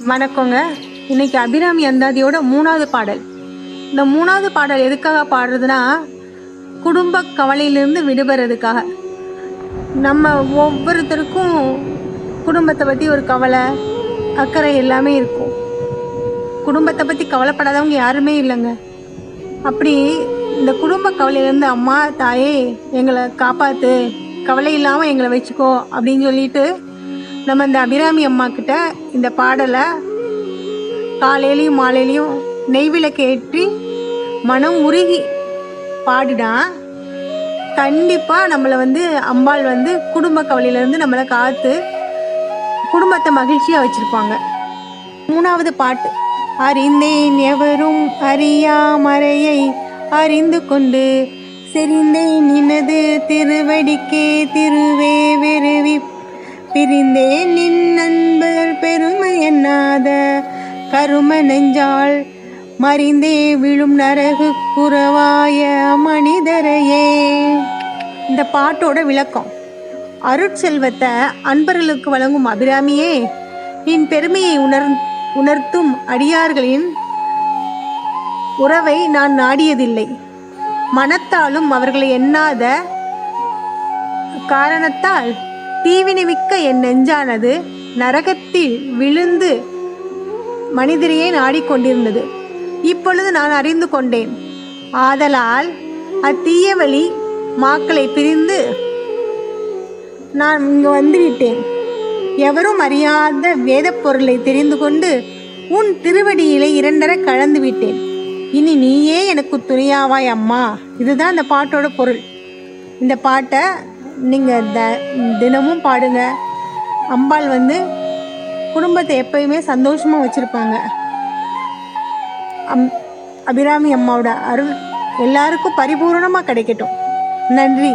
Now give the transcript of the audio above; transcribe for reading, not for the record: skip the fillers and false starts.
வணக்கங்க. இன்னைக்கு அபிராமி அந்தாதியோட 3வது பாடல். இந்த 3வது பாடல் எதுக்காக பாடுறதுன்னா, குடும்ப கவலையிலிருந்து விடுபடுறதுக்காக. நம்ம ஒவ்வொருத்தருக்கும் குடும்பத்தை பற்றி ஒரு கவலை, அக்கறை எல்லாமே இருக்கும். குடும்பத்தை பற்றி கவலைப்படாதவங்க யாருமே இல்லைங்க. அப்படி இந்த குடும்ப கவலையிலேருந்து அம்மா தாயே எங்களை காப்பாற்று, கவலை இல்லாமல் எங்களை வச்சுக்கோ அப்படின்னு சொல்லிட்டு நம்ம இந்த அபிராமி அம்மா கிட்ட இந்த பாடலை காலையிலையும் மாலையிலையும் நெய்விளக்கு ஏற்றி மனம் உருகி பாடினா கண்டிப்பாக நம்மளை அம்பாள் குடும்ப கவலையிலேருந்து நம்மளை காத்து குடும்பத்தை மகிழ்ச்சியாக வச்சுருப்பாங்க. 3வது பாட்டு. அறிந்தேன் எவரும் அறியாமறையை அறிந்து கொண்டு செறிந்தேன் நினது திருவடிக்கே திருவே வெறுவி பிரிந்தேன் நின் நண்பர் பெருமை எண்ணாத கரும நெஞ்சால் மறிந்தே விழும் நரகு குறவாய மனிதரையே. இந்த பாட்டோட விளக்கம். அருட்செல்வத்தை அன்பர்களுக்கு வழங்கும் அபிராமியே, நின் பெருமையை உணர்த்தும் அடியார்களின் உறவை நான் நாடியதில்லை. மனத்தாலும் அவர்களை எண்ணாத காரணத்தால் தீவினைமிக்க என் நெஞ்சானது நரகத்தில் விழுந்து மனிதரையே நாடிக்கொண்டிருந்தது. இப்பொழுது நான் அறிந்து கொண்டேன். ஆதலால் அத்தீய வழி மாக்களை பிரிந்து நான் இங்கு வந்துவிட்டேன். எவரும் அறியாத வேத பொருளை தெரிந்து கொண்டு உன் திருவடியிலே 2 கலந்து விட்டேன். இனி நீயே எனக்கு துணையாவாய் அம்மா. இதுதான் இந்த பாட்டோட பொருள். இந்த பாட்டை நீங்கள் தினமும் பாடுங்க. அம்பாள் குடும்பத்தை எப்பயுமே சந்தோஷமாக வச்சுருப்பாங்க. அபிராமி அம்மாவோட அருள் எல்லாருக்கும் பரிபூர்ணமாக கிடைக்கட்டும். நன்றி.